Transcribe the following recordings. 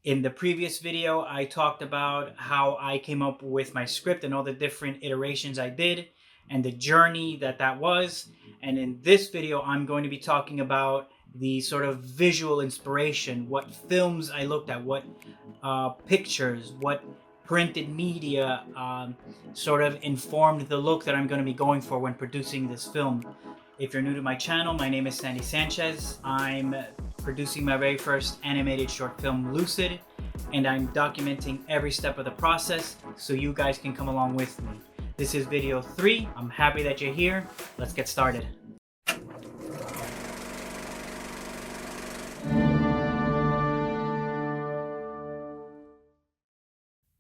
In the previous video, I talked about how I came up with my script and all the different iterations I did and the journey that was. And in this video, I'm going to be talking about the sort of visual inspiration, what films I looked at, what pictures, what printed media sort of informed the look that I'm going to be going for when producing this film. If you're new to my channel, my name is Sandy Sanchez. I'm producing my very first animated short film, Lucid, and I'm documenting every step of the process so you guys can come along with me. This is video 3. I'm happy that you're here. Let's get started.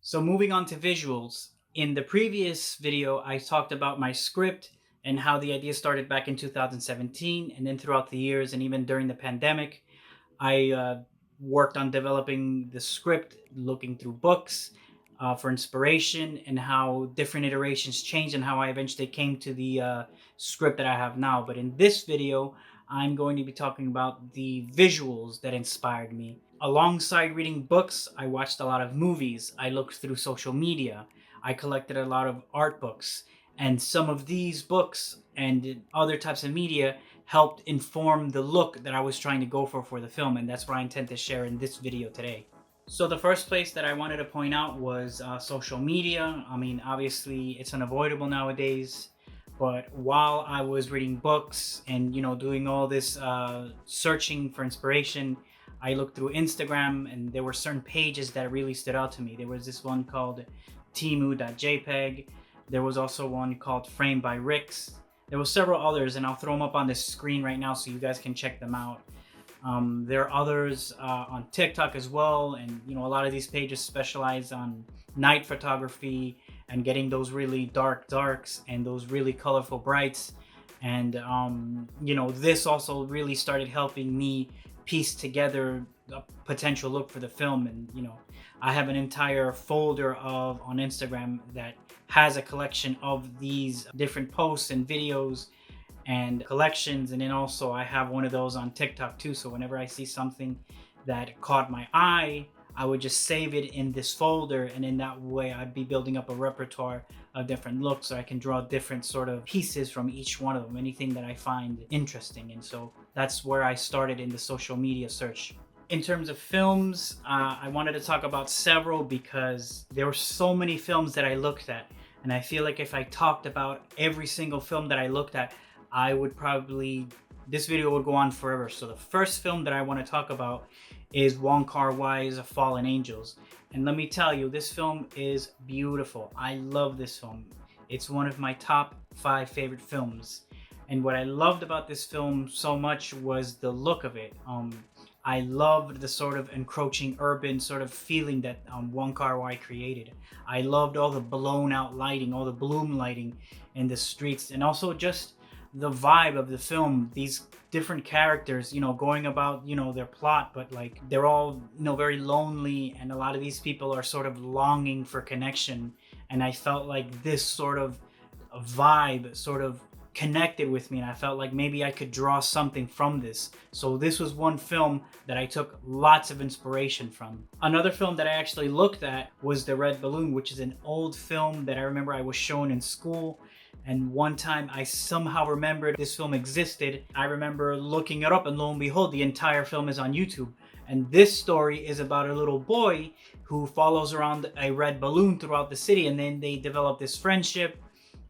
So moving on to visuals. In the previous video, I talked about my script and how the idea started back in 2017, and then throughout the years and even during the pandemic, I worked on developing the script, looking through books for inspiration, and how different iterations changed and how I eventually came to the script that I have now. But in this video, I'm going to be talking about the visuals that inspired me. Alongside reading books, I watched a lot of movies. I looked through social media. I collected a lot of art books. And some of these books and other types of media helped inform the look that I was trying to go for the film. And that's what I intend to share in this video today. So the first place that I wanted to point out was social media. I mean, obviously it's unavoidable nowadays. But while I was reading books and, doing all this searching for inspiration, I looked through Instagram and there were certain pages that really stood out to me. There was this one called Timu.jpg. There was also one called Frame by Rix. There were several others, and I'll throw them up on the screen right now so you guys can check them out. There are others on TikTok as well, and a lot of these pages specialize on night photography and getting those really dark darks and those really colorful brights. And this also really started helping me piece together a potential look for the film. And I have an entire folder on Instagram that has a collection of these different posts and videos and collections. And then also I have one of those on TikTok too. So whenever I see something that caught my eye, I would just save it in this folder, and in that way I'd be building up a repertoire of different looks, so I can draw different sort of pieces from each one of them, anything that I find interesting. And so that's where I started in the social media search. In terms of films, I wanted to talk about several because there were so many films that I looked at, and I feel like if I talked about every single film that I looked at, this video would go on forever. So the first film that I want to talk about is Wong Kar-wai's Fallen Angels. And let me tell you, this film is beautiful. I love this film. It's one of my top 5 favorite films. And what I loved about this film so much was the look of it. I loved the sort of encroaching urban sort of feeling that Wong Kar-wai created. I loved all the blown out lighting, all the bloom lighting in the streets, and also just the vibe of the film. These different characters, going about, their plot, but like they're all, very lonely, and a lot of these people are sort of longing for connection. And I felt like this sort of vibe sort of connected with me, and I felt like maybe I could draw something from this. So this was one film that I took lots of inspiration from. Another film that I actually looked at was The Red Balloon, which is an old film that I remember I was shown in school. And one time I somehow remembered this film existed. I remember looking it up, and lo and behold, the entire film is on YouTube. And this story is about a little boy who follows around a red balloon throughout the city, and then they develop this friendship.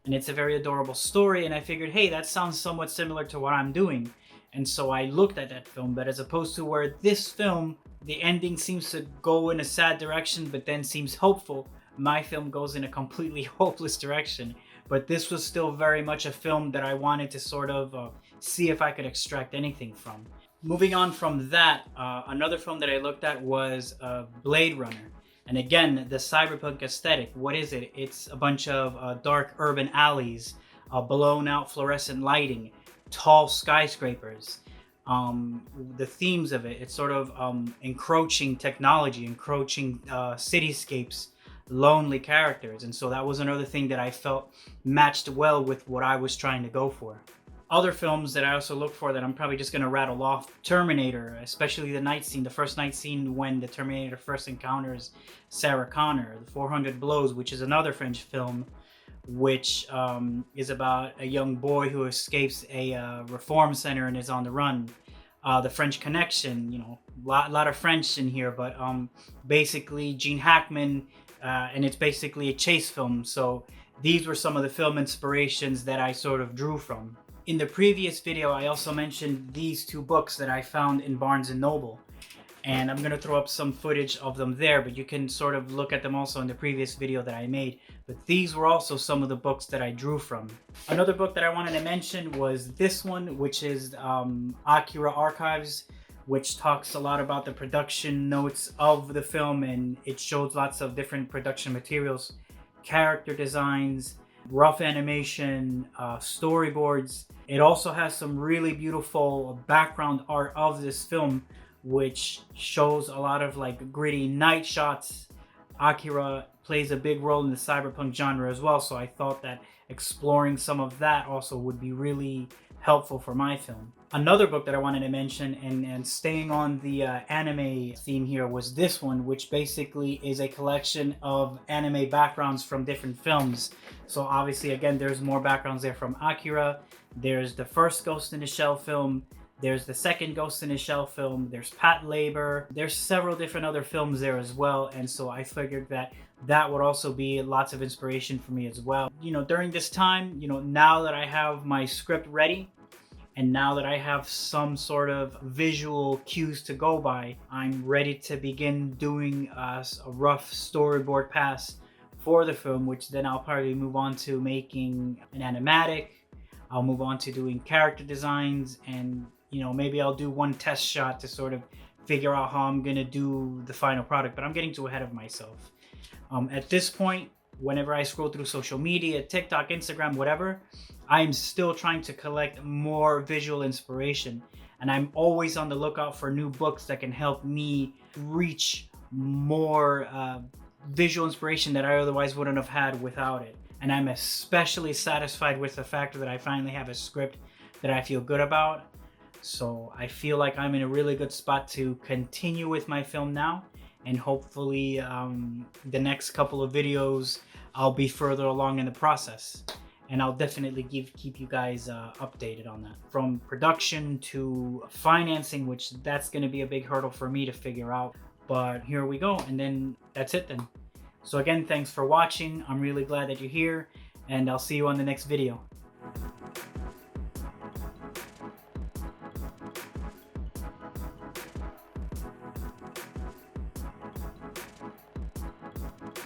And it's a very adorable story, and I figured, hey, that sounds somewhat similar to what I'm doing. And so I looked at that film, but as opposed to where this film, the ending seems to go in a sad direction, but then seems hopeful, my film goes in a completely hopeless direction. But this was still very much a film that I wanted to sort of see if I could extract anything from. Moving on from that, another film that I looked at was Blade Runner. And again, the cyberpunk aesthetic, what is it? It's a bunch of dark urban alleys, blown out fluorescent lighting, tall skyscrapers. The themes of it, it's sort of encroaching technology, encroaching cityscapes, lonely characters. And so that was another thing that I felt matched well with what I was trying to go for. Other films that I also look for that I'm probably just going to rattle off: Terminator, especially the night scene, the first night scene when the Terminator first encounters Sarah Connor. The 400 Blows, which is another French film, which is about a young boy who escapes a reform center and is on the run. The French Connection, lot of French in here, but basically Gene Hackman, and it's basically a chase film. So these were some of the film inspirations that I sort of drew from. In the previous video, I also mentioned these two books that I found in Barnes and Noble, and I'm going to throw up some footage of them there, but you can sort of look at them also in the previous video that I made. But these were also some of the books that I drew from. Another book that I wanted to mention was this one, which is Akira Archives, which talks a lot about the production notes of the film, and it shows lots of different production materials, character designs, rough animation, storyboards. It also has some really beautiful background art of this film, which shows a lot of like gritty night shots. Akira plays a big role in the cyberpunk genre as well, so I thought that exploring some of that also would be really helpful for my film. Another book that I wanted to mention, and staying on the anime theme here, was this one, which basically is a collection of anime backgrounds from different films. So obviously, again, there's more backgrounds there from Akira. There's the first Ghost in the Shell film. There's the second Ghost in the Shell film. There's Pat Labor. There's several different other films there as well. And so I figured that that would also be lots of inspiration for me as well. During this time, now that I have my script ready, and now that I have some sort of visual cues to go by, I'm ready to begin doing a rough storyboard pass for the film, which then I'll probably move on to making an animatic. I'll move on to doing character designs, and maybe I'll do one test shot to sort of figure out how I'm gonna do the final product, but I'm getting too ahead of myself. At this point, whenever I scroll through social media, TikTok, Instagram, whatever, I'm still trying to collect more visual inspiration, and I'm always on the lookout for new books that can help me reach more visual inspiration that I otherwise wouldn't have had without it. And I'm especially satisfied with the fact that I finally have a script that I feel good about. So I feel like I'm in a really good spot to continue with my film now, and hopefully the next couple of videos I'll be further along in the process, and I'll definitely keep you guys updated on that. From production to financing, which that's going to be a big hurdle for me to figure out, but here we go, and then that's it then. So again, thanks for watching. I'm really glad that you're here, and I'll see you on the next video.